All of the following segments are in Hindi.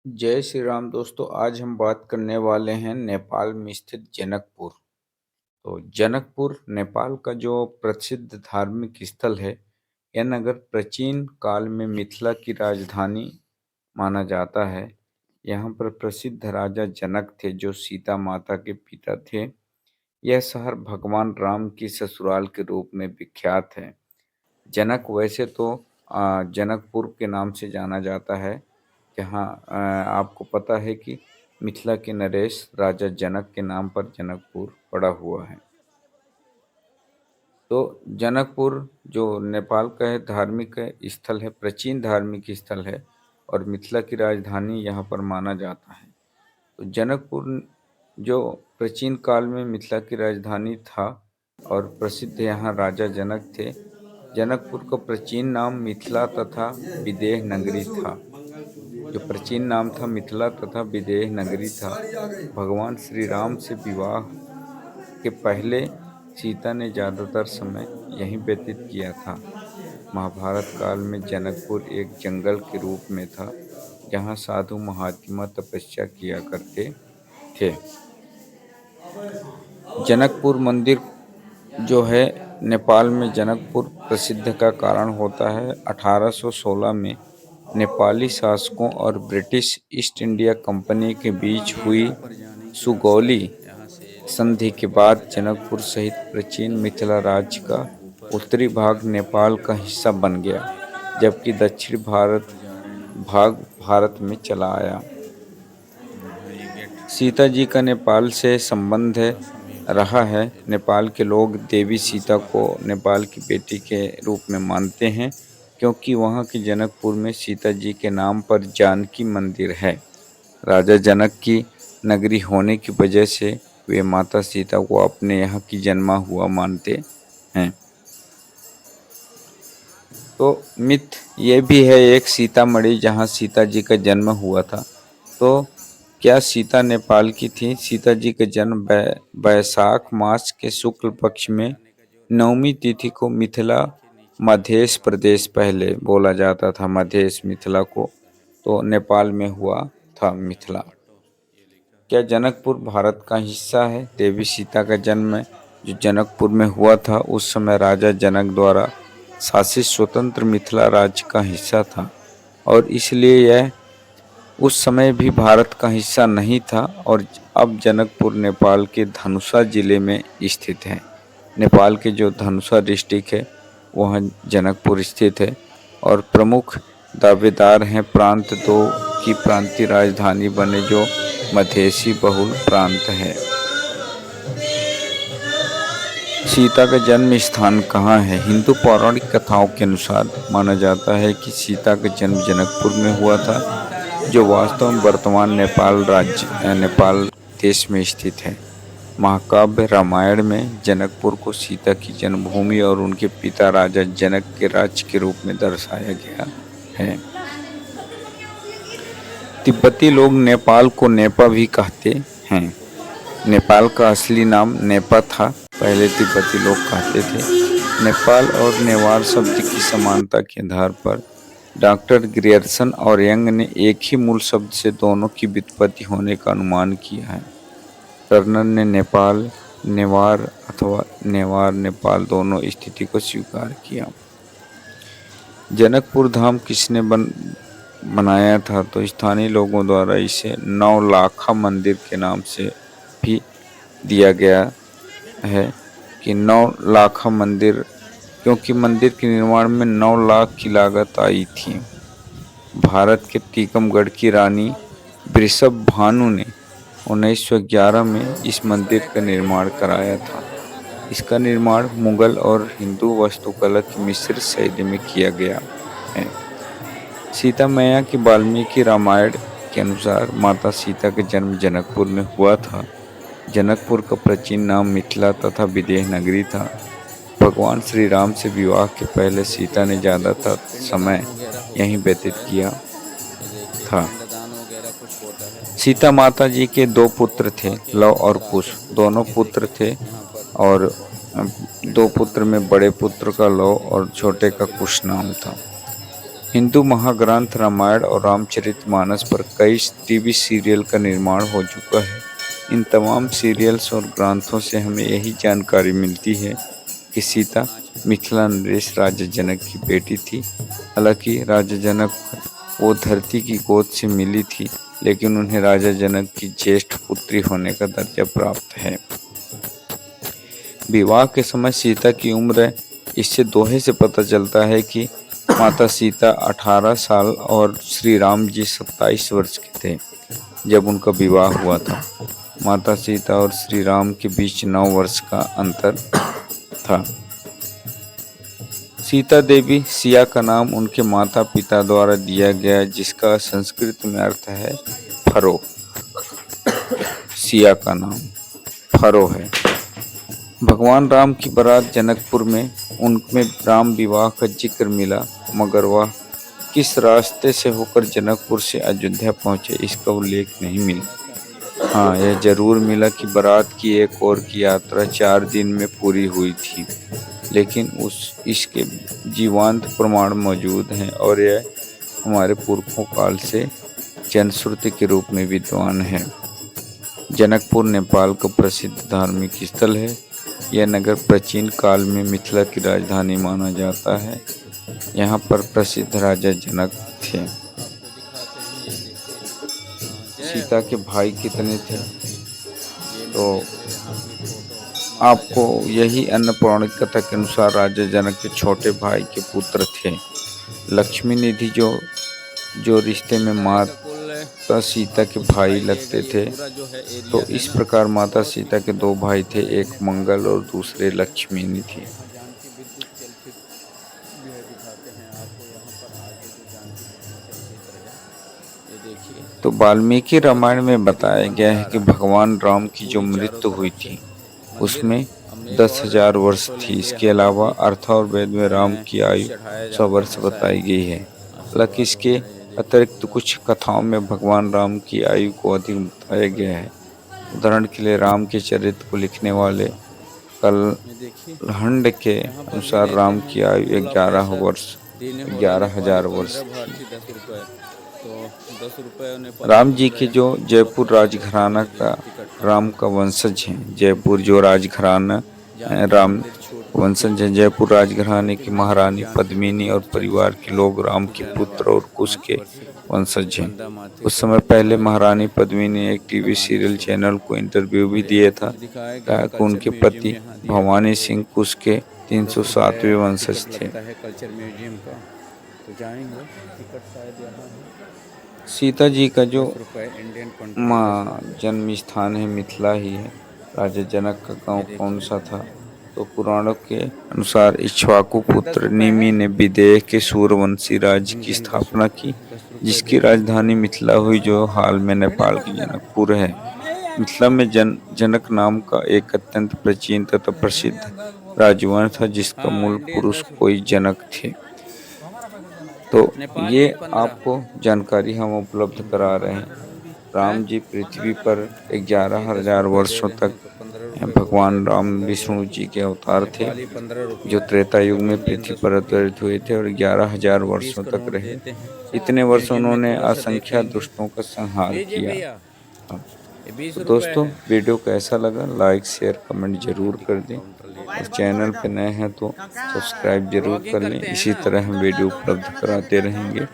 जय श्री राम दोस्तों। आज हम बात करने वाले हैं नेपाल में स्थित जनकपुर। तो जनकपुर नेपाल का जो प्रसिद्ध धार्मिक स्थल है। यह नगर प्राचीन काल में मिथिला की राजधानी माना जाता है। यहाँ पर प्रसिद्ध राजा जनक थे जो सीता माता के पिता थे। यह शहर भगवान राम की ससुराल के रूप में विख्यात है। जनक वैसे तो जनकपुर के नाम से जाना जाता है। जहाँ आपको पता है कि मिथिला के नरेश राजा जनक के नाम पर जनकपुर पड़ा हुआ है। तो जनकपुर जो नेपाल का है धार्मिक स्थल है, प्राचीन धार्मिक स्थल है और मिथिला की राजधानी यहाँ पर माना जाता है। तो जनकपुर जो प्राचीन काल में मिथिला की राजधानी था और प्रसिद्ध यहाँ राजा जनक थे। जनकपुर का प्राचीन नाम मिथिला तथा विदेह नगरी था। जो प्राचीन नाम था मिथिला तथा विदेह नगरी था। भगवान श्री राम से विवाह के पहले सीता ने ज़्यादातर समय यहीं व्यतीत किया था। महाभारत काल में जनकपुर एक जंगल के रूप में था जहाँ साधु महात्मा तपस्या किया करते थे। जनकपुर मंदिर जो है नेपाल में जनकपुर प्रसिद्ध का कारण होता है 1816 में नेपाली शासकों और ब्रिटिश ईस्ट इंडिया कंपनी के बीच हुई सुगौली संधि के बाद जनकपुर सहित प्राचीन मिथिला राज्य का उत्तरी भाग नेपाल का हिस्सा बन गया, जबकि दक्षिण भाग भारत में चला आया। सीता जी का नेपाल से संबंध रहा है। नेपाल के लोग देवी सीता को नेपाल की बेटी के रूप में मानते हैं, क्योंकि वहाँ के जनकपुर में सीता जी के नाम पर जानकी मंदिर है। राजा जनक की नगरी होने की वजह से वे माता सीता को अपने यहाँ की जन्मा हुआ मानते हैं। तो मिथ ये भी है एक सीतामढ़ी जहाँ सीता जी का जन्म हुआ था। तो क्या सीता नेपाल की थी? सीता जी का जन्म बैसाख मास के शुक्ल पक्ष में 9वीं तिथि को मिथिला मध्य प्रदेश, पहले बोला जाता था मध्य मिथिला को, तो नेपाल में हुआ था मिथिला। क्या जनकपुर भारत का हिस्सा है? देवी सीता का जन्म जो जनकपुर में हुआ था उस समय राजा जनक द्वारा शासित स्वतंत्र मिथिला राज्य का हिस्सा था और इसलिए यह उस समय भी भारत का हिस्सा नहीं था। और अब जनकपुर नेपाल के धनुषा जिले में स्थित है। नेपाल के जो धनुषा डिस्ट्रिक्ट है वहाँ जनकपुर स्थित है और प्रमुख दावेदार हैं प्रांत दो की प्रांतीय राजधानी बने जो मधेसी बहुल प्रांत है। सीता का जन्म स्थान कहाँ है? हिंदू पौराणिक कथाओं के अनुसार माना जाता है कि सीता का जन्म जनकपुर में हुआ था, जो वास्तव में वर्तमान नेपाल देश में स्थित है। महाकाव्य रामायण में जनकपुर को सीता की जन्मभूमि और उनके पिता राजा जनक के राज्य के रूप में दर्शाया गया है। तिब्बती लोग नेपाल को नेपा भी कहते हैं। नेपाल का असली नाम नेपा था, पहले तिब्बती लोग कहते थे। नेपाल और नेवार शब्द की समानता के आधार पर डॉक्टर ग्रियर्सन और यंग ने एक ही मूल शब्द से दोनों की व्युत्पत्ति होने का अनुमान किया है। टर्नर ने नेपाल, नेवार अथवा नेवार नेपाल दोनों स्थिति को स्वीकार किया। जनकपुर धाम किसने बनाया था? तो स्थानीय लोगों द्वारा इसे 9 लाखा मंदिर के नाम से भी दिया गया है कि 9 लाखा मंदिर, क्योंकि मंदिर के निर्माण में 9 लाख की लागत आई थी। भारत के टीकमगढ़ की रानी वृषभ भानु ने 1911 में इस मंदिर का निर्माण कराया था। इसका निर्माण मुगल और हिंदू वास्तुकला की मिश्रित शैली में किया गया है। सीता मैया की वाल्मीकि रामायण के अनुसार माता सीता का जन्म जनकपुर में हुआ था। जनकपुर का प्राचीन नाम मिथिला तथा विदेह नगरी था। भगवान श्री राम से विवाह के पहले सीता ने ज़्यादातर समय यहीं व्यतीत किया था। सीता माता जी के 2 पुत्र थे, लव और कुश। दोनों पुत्र थे और 2 पुत्र में बड़े पुत्र का लव और छोटे का कुश नाम था। हिंदू महाग्रंथ रामायण और रामचरितमानस पर कई टीवी सीरियल का निर्माण हो चुका है। इन तमाम सीरियल्स और ग्रंथों से हमें यही जानकारी मिलती है कि सीता मिथिला नरेश राजा जनक की बेटी थी। हालांकि राजा जनक वो धरती की गोद से मिली थी, लेकिन उन्हें राजा जनक की ज्येष्ठ पुत्री होने का दर्जा प्राप्त है। विवाह के समय सीता की उम्र, इससे दोहे से पता चलता है कि माता सीता 18 साल और श्री राम जी 27 वर्ष के थे जब उनका विवाह हुआ था। माता सीता और श्री राम के बीच 9 वर्ष का अंतर था। सीता देवी सिया का नाम उनके माता पिता द्वारा दिया गया, जिसका संस्कृत में अर्थ है फरो। सिया का नाम फरो है। भगवान राम की बारात जनकपुर में, उनमें राम विवाह का जिक्र मिला, मगर वह किस रास्ते से होकर जनकपुर से अयोध्या पहुंचे इसका उल्लेख नहीं मिला। हाँ, यह जरूर मिला कि बारात की एक और की यात्रा 4 दिन में पूरी हुई थी, लेकिन इसके जीवंत प्रमाण मौजूद हैं और यह हमारे पुरखों काल से जनश्रुति के रूप में विद्वान है। जनकपुर नेपाल का प्रसिद्ध धार्मिक स्थल है। यह नगर प्राचीन काल में मिथिला की राजधानी माना जाता है। यहाँ पर प्रसिद्ध राजा जनक थे। सीता के भाई कितने थे? तो आपको यही अन्य पौराणिक कथा के अनुसार राजा जनक के छोटे भाई के पुत्र थे लक्ष्मी निधि, जो रिश्ते में माता सीता के भाई लगते थे। तो इस प्रकार माता सीता के 2 भाई थे, एक मंगल और दूसरे लक्ष्मी निधि। तो वाल्मीकि रामायण में बताया गया है कि भगवान राम की जो मृत्यु हुई थी उसमें 10,000 वर्ष थी। इसके अलावा अथर्ववेद में राम की आयु 100 वर्ष बताई गई है। हालांकि इसके अतिरिक्त कुछ कथाओं में भगवान राम की आयु को अधिक बताया गया है। उदाहरण के लिए राम के चरित्र को लिखने वाले कलहंड के अनुसार राम की आयु 11,000 वर्ष थी। राम जी के जो जयपुर राजघराना का राम का वंशज हैं, जयपुर जो राजघराना राम वंशज हैं, जयपुर राजघराने की महारानी पद्मिनी और परिवार के लोग राम के पुत्र और कुश के वंशज हैं। उस समय पहले महारानी पद्मिनी ने एक टीवी सीरियल चैनल को इंटरव्यू भी दिया था। कहा कि उनके पति भवानी सिंह कुश के 307वें वंशज थे। सीता जी का जो जन्म स्थान है मिथिला ही है। राजा जनक का गांव कौन सा था? तो पुराणों के अनुसार इक्ष्वाकु पुत्र निमि ने विदेह के सूर्यवंशी राज्य की स्थापना की, जिसकी राजधानी मिथिला हुई, जो हाल में नेपाल की जनकपुर है। मिथिला में जनक नाम का एक अत्यंत प्राचीन तथा प्रसिद्ध राजवंश था, जिसका मूल पुरुष कोई जनक थे। तो ये आपको जानकारी हम उपलब्ध करा रहे हैं। राम जी पृथ्वी पर 11,000 वर्षों तक भगवान राम विष्णु जी के अवतार थे, जो त्रेता युग में पृथ्वी पर अवतरित हुए थे और 11,000 वर्षों तक रहे। इतने वर्ष उन्होंने असंख्य दुष्टों का संहार किया। तो दोस्तों, वीडियो कैसा लगा? लाइक शेयर कमेंट जरूर कर दें और चैनल पे नए हैं तो सब्सक्राइब जरूर कर लें। इसी तरह हम वीडियो उपलब्ध कराते रहेंगे।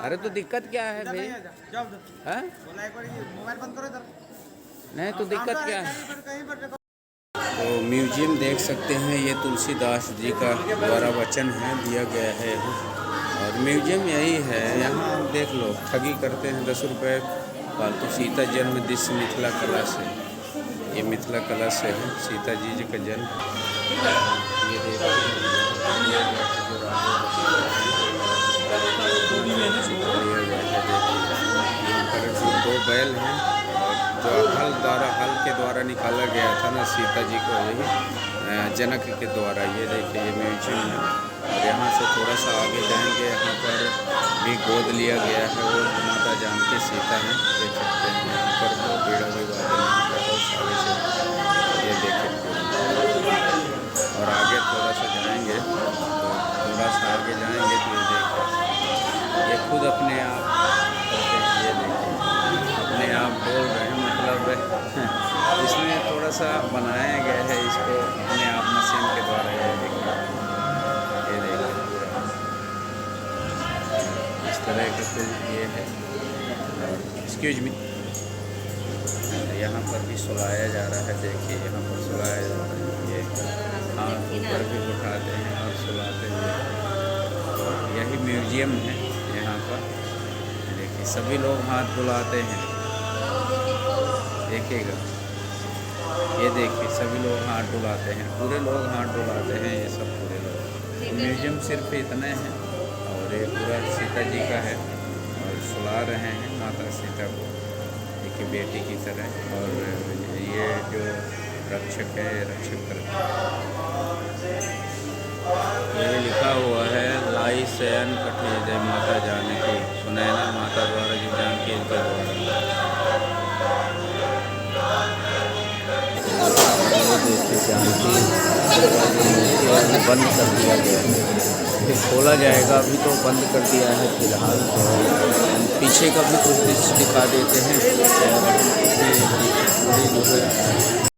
अरे तो दिक्कत क्या है भाई? नहीं तो दिक्कत क्या है? तो म्यूजियम देख सकते हैं, ये तुलसीदास जी का द्वारा वचन है, दिया गया है। और म्यूजियम यही है, यहाँ देख लो, ठगी करते हैं 10 रुपये फालतू। सीता जन्म दृश्य मिथिला कला से, ये मिथिला कला से है सीता जी का जन्म। ये देखो, दो बैल हैं, जो हल के द्वारा निकाला गया था ना सीता जी को, यही जनक के द्वारा। ये देखिए, ये म्यूजियम है। और यहाँ से थोड़ा सा आगे जाएंगे, यहाँ पर भी गोद लिया गया है, वो माता जानकी सीता है, देख सकते हैं। यहाँ पर तो बीड़ा विवादन बहुत सारे से, ये देखें। और आगे थोड़ा सा जाएंगे तो थोड़ा थोड़ा सा आगे जाएंगे तो ये देखिए ये खुद अपने आप करते हैं, ये देखिए अपने आप बोल रहे हैं, मतलब इसमें थोड़ा सा बनाया गया है इसको अपने आप मशीन के द्वारा। ये देखिए पूरा इस तरह का कुल ये है। एक्सक्यूज मी, यहाँ पर भी सुलाया जा रहा है, देखिए यहाँ पर सुलाया जा रहा है, ये हाथ ऊपर भी उठाते हैं और सुलाते हुए। तो यही म्यूजियम है यहाँ पर, देखिए सभी लोग हाथ डुलाते हैं, देखिएगा ये देखिए सभी लोग हाथ डुलाते हैं, पूरे लोग हाथ डुलाते हैं, ये सब पूरे लोग। म्यूजियम सिर्फ इतने हैं और ये पूरा सीता जी का है और सुला रहे हैं माता सीता को एक बेटी की तरह, और ये जो रक्षक है रक्षक करते हैं। ये लिखा हुआ है लाई शयन कठे जय माता जानकी, सुनैना माता द्वारा जो जानकी इनके द्वारा। देखिए जानकी बंद कर दिया गया है, फिर खोला जाएगा, अभी तो बंद कर दिया है फिलहाल। तो पीछे का भी कुछ दिखा देते हैं और पूरी जो है